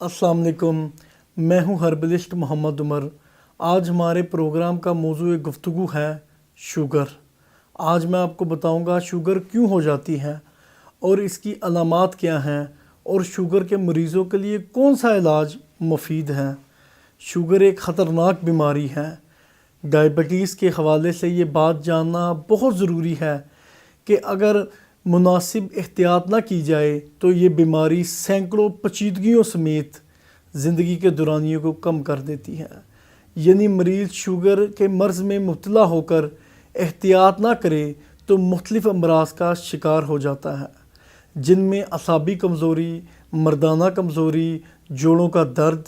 अस्सलाम वालेकुम। मैं हूं हर्बलिस्ट मोहम्मद उमर। आज हमारे प्रोग्राम का मौजूद गुफ्तगू है शुगर। आज मैं आपको बताऊंगा शुगर क्यों हो जाती है और इसकी अलामात क्या हैं और शुगर के मरीज़ों के लिए कौन सा इलाज मुफीद है। शुगर एक ख़तरनाक बीमारी है। डायबिटीज़ के हवाले से ये बात जानना बहुत ज़रूरी है कि अगर मुनासिब एहतियात ना की जाए तो ये बीमारी सैकड़ों पेचीदगियों समेत ज़िंदगी के दौरानियों को कम कर देती है। यानी मरीज़ शुगर के मर्ज़ में मुब्तला होकर एहतियात ना करे तो मुख्तलिफ़ अमराज का शिकार हो जाता है, जिनमें असाबी कमज़ोरी, मर्दाना कमज़ोरी, जोड़ों का दर्द,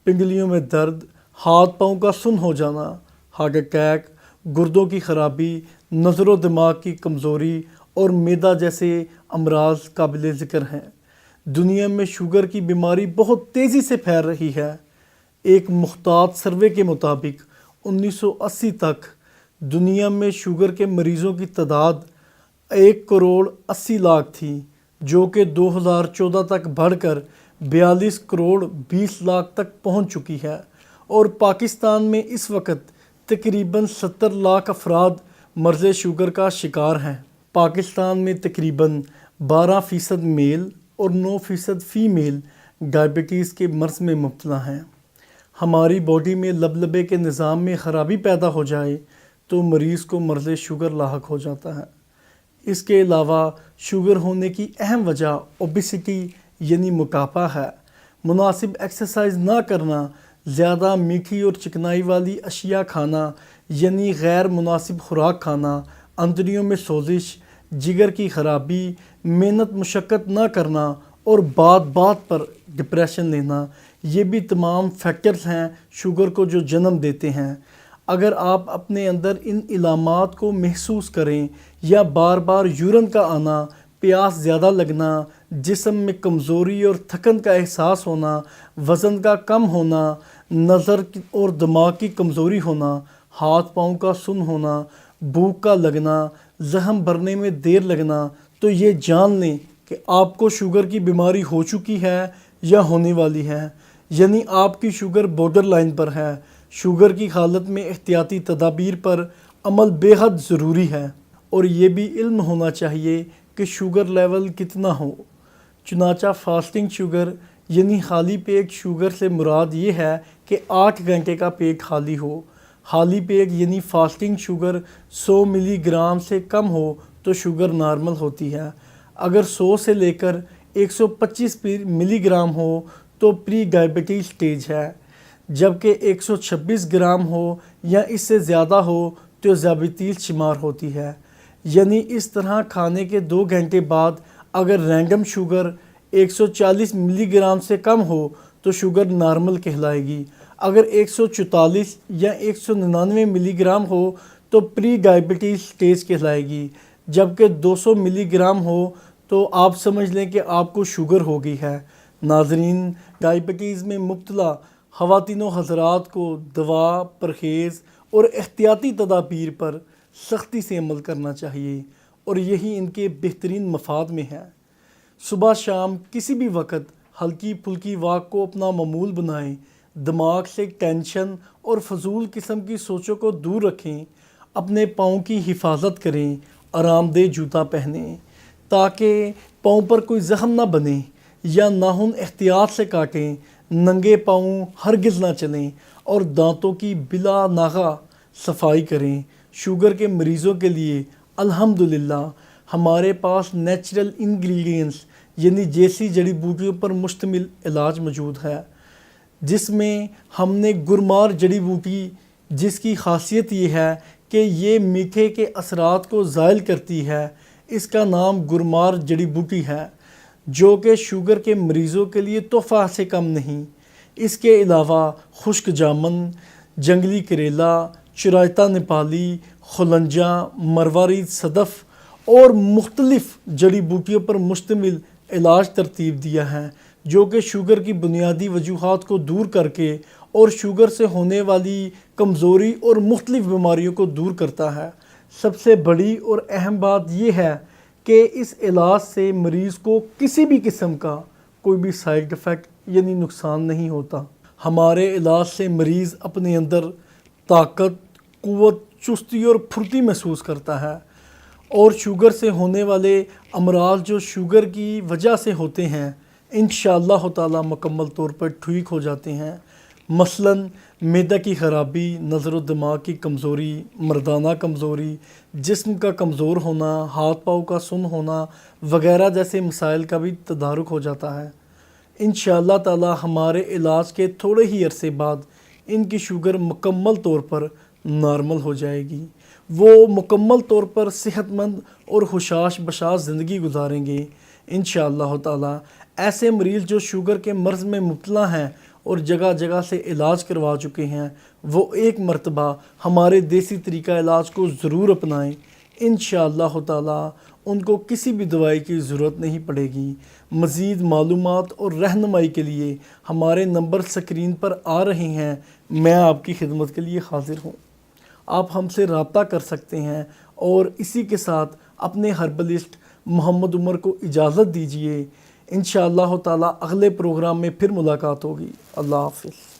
पिंगलियों में दर्द, हाथ पाँव का सुन्न हो जाना, हार्ट अटैक, गुर्दों की ख़राबी, नज़र व दिमाग की कमज़ोरी और मैदा जैसे अमराज काबिल ज़िक्र हैं। दुनिया में शुगर की बीमारी बहुत तेज़ी से फैल रही है। एक मुख्तात सर्वे के मुताबिक 1980 तक दुनिया में शुगर के मरीज़ों की तादाद 1 करोड़ 80 लाख थी, जो कि 2014 तक बढ़कर 42 करोड़ 20 लाख तक पहुंच चुकी है। और पाकिस्तान में इस वक्त तकरीबन 70 लाख अफराद मर्ज़ शुगर का शिकार हैं। पाकिस्तान में तकरीबन 12% मेल और 9% फ़ीमेल डायबिटीज़ के मर्ज़ में मुब्तला हैं। हमारी बॉडी में लबलबे के निज़ाम में ख़राबी पैदा हो जाए तो मरीज़ को मर्ज़ शुगर लाहक हो जाता है। इसके अलावा शुगर होने की अहम वजह ओबेसिटी यानी मोटापा है। मुनासिब एक्सरसाइज ना करना, ज़्यादा मीठी और चिकनाई वाली अशिया खाना यानी गैर मुनासिब खुराक खाना, अंतड़ियों में सोजिश, जिगर की ख़राबी, मेहनत मुशक्क़त ना करना और बात बात पर डिप्रेशन लेना, ये भी तमाम फैक्टर्स हैं शुगर को जो जन्म देते हैं। अगर आप अपने अंदर इन इलामात को महसूस करें या बार बार यूरिन का आना, प्यास ज़्यादा लगना, जिस्म में कमज़ोरी और थकन का एहसास होना, वज़न का कम होना, नज़र और दिमाग की कमज़ोरी होना, हाथ पाँव का सुन्न होना, भूख का लगना, ज़हम भरने में देर लगना, तो ये जान लें कि आपको शुगर की बीमारी हो चुकी है या होने वाली है। यानी आपकी शुगर बॉर्डर लाइन पर है। शुगर की हालत में एहतियाती तदाबीर पर अमल बेहद ज़रूरी है और ये भी इल्म होना चाहिए कि शुगर लेवल कितना हो। चुनाचा फास्टिंग शुगर यानी खाली पेट शुगर से मुराद ये है कि 8 घंटे का पेट खाली हो। खाली पेट यानी फास्टिंग शुगर 100 मिलीग्राम से कम हो तो शुगर नॉर्मल होती है। अगर 100 से लेकर 125 मिलीग्राम हो तो प्री डायबिटीज़ स्टेज है, जबकि 126 ग्राम हो या इससे ज़्यादा हो तो ज़ाबितीज़ शुमार होती है। यानी इस तरह खाने के 2 घंटे बाद अगर रैंडम शुगर 140 मिलीग्राम से कम हो तो शुगर नॉर्मल कहलाएगी। अगर 144 या 199 मिलीग्राम हो तो प्री डायबिटीज़ स्टेज कहलाएगी, जबकि 200 मिलीग्राम हो तो आप समझ लें कि आपको शुगर हो गई है। नाज़रीन, डायबिटीज़ में मुब्तला ख़वातीनो हज़रात को दवा, परहेज़ और एहतियाती तदाबीर पर सख्ती से अमल करना चाहिए और यही इनके बेहतरीन मफाद में है। सुबह शाम किसी भी वक्त हल्की फुल्की वॉक को अपना मामूल बनाएं। दिमाग से टेंशन और फजूल किस्म की सोचों को दूर रखें। अपने पाँव की हिफाजत करें, आरामदेह जूता पहनें ताकि पाँव पर कोई ज़ख्म ना बने या नाखून एहतियात से काटें। नंगे पाँव हरगिज़ ना चलें और दांतों की बिला नागा सफाई करें। शुगर के मरीज़ों के लिए अल्हम्दुलिल्लाह हमारे पास नेचुरल इंग्रेडिएंट्स यानी देसी जड़ी बूटियों पर मुश्तमिल इलाज मौजूद है, जिसमें हमने गुरमार जड़ी बूटी, जिसकी खासियत ये है कि ये मीठे के असरात को ज़ाइल करती है। इसका नाम गुरमार जड़ी बूटी है, जो कि शुगर के मरीज़ों के लिए तोहफ़ा से कम नहीं। इसके अलावा खुश्क जामुन, जंगली करेला, चुरायता नेपाली, खुलंजा, मरवारी सदफ़ और मुख्तलिफ़ जड़ी बूटियों पर मुश्तमिल इलाज तरतीब दिया है, जो कि शुगर की बुनियादी वजूहात को दूर करके और शुगर से होने वाली कमज़ोरी और मुख्तलिफ़ बीमारियों को दूर करता है। सबसे बड़ी और अहम बात यह है कि इस इलाज से मरीज़ को किसी भी किस्म का कोई भी साइड इफ़ेक्ट یعنی نقصان نہیں ہوتا۔ ہمارے علاج سے مریض اپنے اندر طاقت، قوت، چستی اور پھرتی محسوس کرتا ہے، اور شوگر سے ہونے والے امراض جو شوگر کی وجہ سے ہوتے ہیں انشاءاللہ تعالی مکمل طور پر ٹھیک ہو جاتے ہیں۔ مثلاً معدہ کی خرابی، نظر و دماغ کی کمزوری، مردانہ کمزوری، جسم کا کمزور ہونا، ہاتھ پاؤں کا سن ہونا وغیرہ جیسے مسائل کا بھی تدارک ہو جاتا ہے۔ انشاءاللہ تعالی ہمارے علاج کے تھوڑے ہی عرصے بعد ان کی شوگر مکمل طور پر نارمل ہو جائے گی، وہ مکمل طور پر صحت مند اور خوشاش بشاش زندگی گزاریں گے انشاءاللہ تعالی۔ ایسے مریض جو شوگر کے مرض میں مبتلا ہیں اور جگہ جگہ سے علاج کروا چکے ہیں، وہ ایک مرتبہ ہمارے دیسی طریقہ علاج کو ضرور اپنائیں، انشاءاللہ تعالی ان کو کسی بھی دوائی کی ضرورت نہیں پڑے گی۔ مزید معلومات اور رہنمائی کے لیے ہمارے نمبر سکرین پر آ رہے ہیں، میں آپ کی خدمت کے لیے حاضر ہوں، آپ ہم سے رابطہ کر سکتے ہیں۔ اور اسی کے ساتھ اپنے ہربلسٹ محمد عمر کو اجازت دیجیے، انشاءاللہ تعالی اگلے پروگرام میں پھر ملاقات ہوگی۔ اللہ حافظ۔